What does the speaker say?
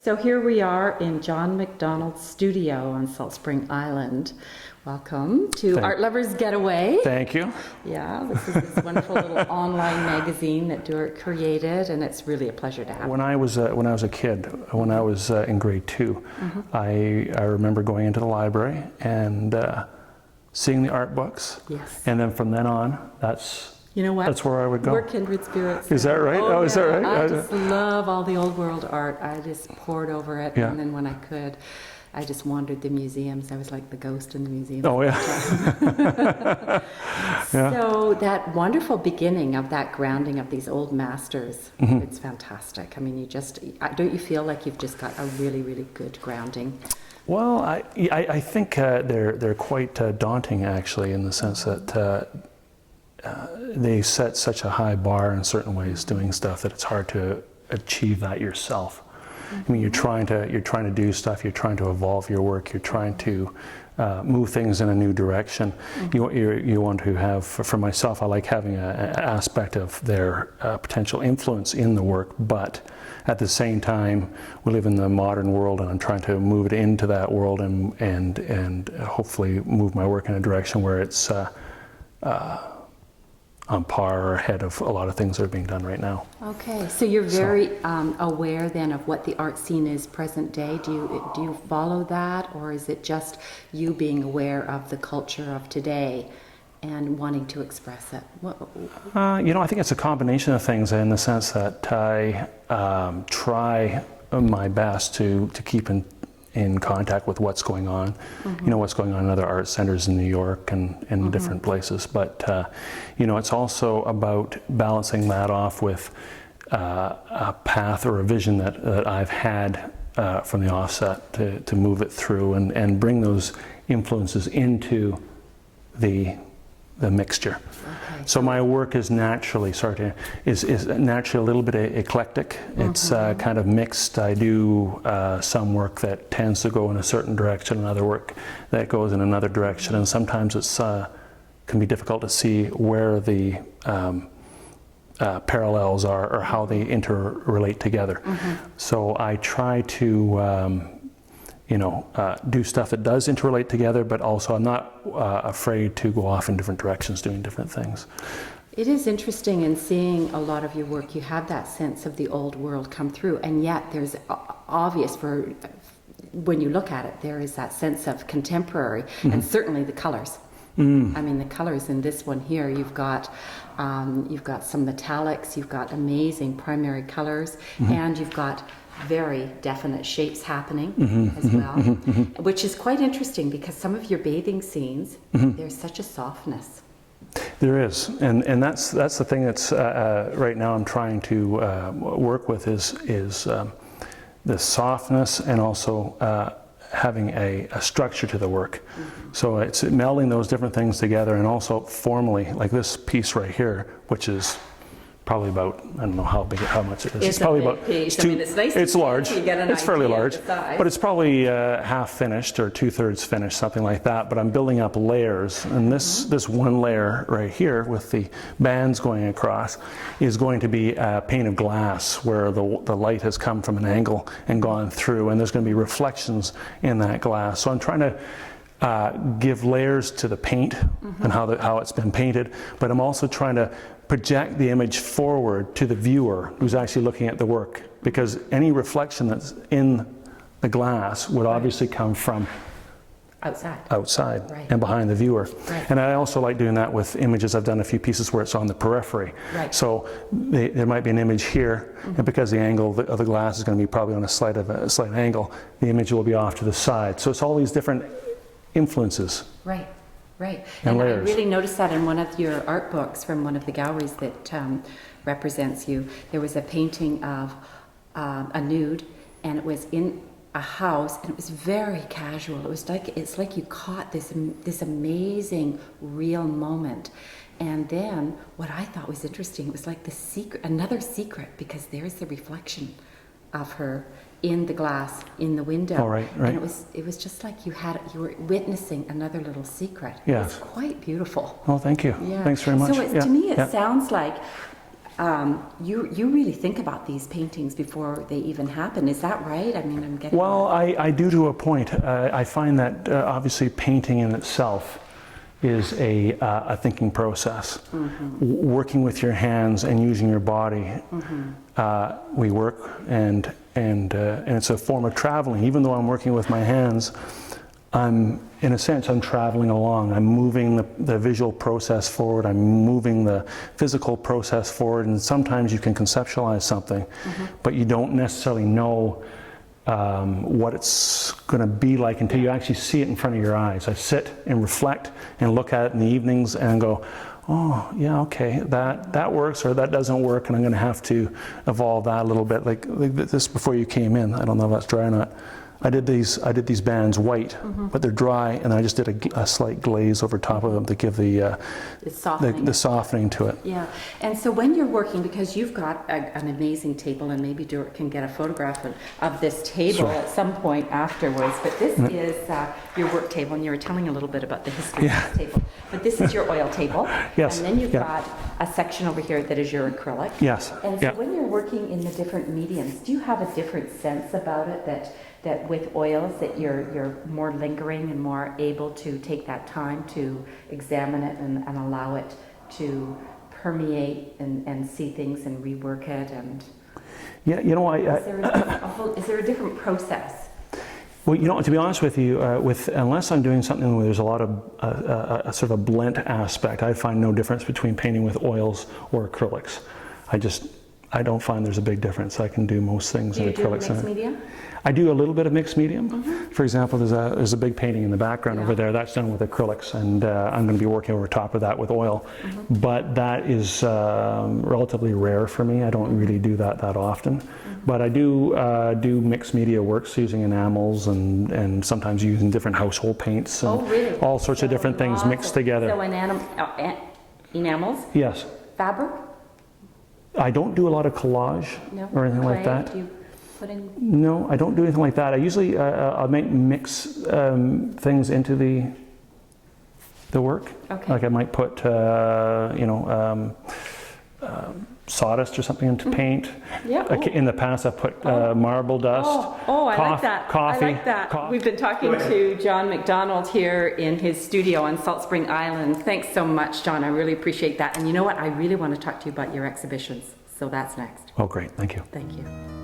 So here we are in John Macdonald's studio on Salt Spring Island. Welcome to Art Lovers Getaway. Thank you. Yeah, this is this wonderful little online magazine that Stuart created, and it's really a pleasure to have. When I was a kid, when I was in grade 2, I remember going into the library and seeing the art books. Yes. And then from then on, you know what? That's where I would go. We're kindred spirits. Is that right? Oh, is that right? I just love all the old world art. I just poured over it, Yeah. and then when I could, I just wandered the museums. I was like the ghost in the museum. Oh, yeah. Yeah. So that wonderful beginning of that grounding of these old masters, it's fantastic. I mean, don't you feel like you've just got a really, really good grounding? Well, I think they're quite daunting, actually, in the sense that they set such a high bar in certain ways doing stuff that it's hard to achieve that yourself. I mean, you're trying to do stuff, you're trying to evolve your work, you're trying to move things in a new direction. You want to have, for myself, I like having an aspect of their potential influence in the work, but at the same time, we live in the modern world, and I'm trying to move it into that world and hopefully move my work in a direction where it's on par or ahead of a lot of things that are being done right now. Okay, so you're very aware then of what the art scene is present day. Do you follow that, or is it just you being aware of the culture of today and wanting to express it? I think it's a combination of things, in the sense that I try my best to keep in contact with what's going on, what's going on in other art centers in New York and different places. But, it's also about balancing that off with a path or a vision that I've had from the offset to move it through and bring those influences into the mixture. Okay. So my work is naturally is naturally a little bit eclectic. It's kind of mixed. I do some work that tends to go in a certain direction, and other work that goes in another direction, and sometimes it's can be difficult to see where the parallels are or how they interrelate together. So I try to do stuff that does interrelate together, but also I'm not afraid to go off in different directions doing different things. It is interesting in seeing a lot of your work. You have that sense of the old world come through, and yet there's obvious when you look at it, there is that sense of contemporary, and certainly the colors. I mean, the colors in this one here, you've got some metallics, you've got amazing primary colors, and you've got very definite shapes happening as well, which is quite interesting because some of your bathing scenes, there's such a softness. There is, and that's the thing that's right now I'm trying to work with is the softness, and also having a structure to the work. So it's melding those different things together, and also formally, like this piece right here, which is probably about, I don't know how much it is. It's probably about piece. It's nice. It's large. It's fairly large, but it's probably half finished or 2/3 finished, something like that. But I'm building up layers, and this one layer right here with the bands going across is going to be a pane of glass where the light has come from an angle and gone through, and there's going to be reflections in that glass. So I'm trying to give layers to the paint and how it's been painted, but I'm also trying to project the image forward to the viewer who's actually looking at the work, because any reflection that's in the glass would obviously come from outside and behind the viewer. And I also like doing that with images. I've done a few pieces where it's on the periphery. So there might be an image here, and because the angle of the glass is going to be probably on a slight angle, the image will be off to the side. So it's all these different influences. Right. And I layers. really noticed that in one of your art books from one of the galleries that represents you. There was a painting of a nude, and it was in a house, and it was very casual. It's like you caught this amazing real moment. And then what I thought was interesting, it was like another secret, because there's the reflection of her in the glass in the window. Oh, right. And it was just like you were witnessing another little secret. Yeah. It's quite beautiful. Oh, thank you. Yeah. Thanks very much. So to me it sounds like you really think about these paintings before they even happen. Is that right? I mean, I'm getting. Well, I do to a point. I find that obviously painting in itself is a thinking process. Working with your hands and using your body, we work, and it's a form of traveling. Even though I'm working with my hands, in a sense, I'm traveling along. I'm moving the visual process forward. I'm moving the physical process forward. And sometimes you can conceptualize something, but you don't necessarily know what it's going to be like until you actually see it in front of your eyes. I sit and reflect and look at it in the evenings and go, oh, yeah, okay, that works, or that doesn't work, and I'm going to have to evolve that a little bit. Like this before you came in. I don't know if that's dry or not. I did these bands white, but they're dry, and I just did a slight glaze over top of them to give the softening to it. Yeah, and so when you're working, because you've got an amazing table, and maybe Stuart can get a photograph of this table at some point afterwards, but this is your work table, and you were telling a little bit about the history of this table. But this is your oil table, Yes. and then you've got a section over here that is your acrylic. Yes. And so when you're working in the different mediums, do you have a different sense about it that with oils that you're more lingering and more able to take that time to examine it and allow it to permeate and see things and rework it? And Yeah, you know, is there a different process? Well, you know, to be honest with you, unless I'm doing something where there's a lot of a sort of a blend aspect, I find no difference between painting with oils or acrylics. I don't find there's a big difference. I can do most things in acrylics. Do you do mixed medium? I do a little bit of mixed medium. For example, there's a big painting in the background over there. That's done with acrylics, and I'm going to be working over top of that with oil. But that is relatively rare for me. I don't really do that often. But I do mixed media works using enamels and sometimes using different household paints and all sorts of different things mixed together. So enamels? Yes. Fabric? I don't do a lot of collage or anything like that. Do you put in? No, I don't do anything like that. I usually I'll mix things into the work. Okay. Like I might put sawdust or something into paint. Yeah. In the past, I've put marble dust. I like that. Coffee. I like that. We've been talking to John Macdonald here in his studio on Salt Spring Island. Thanks so much, John. I really appreciate that. And you know what? I really want to talk to you about your exhibitions. So that's next. Oh, great. Thank you. Thank you.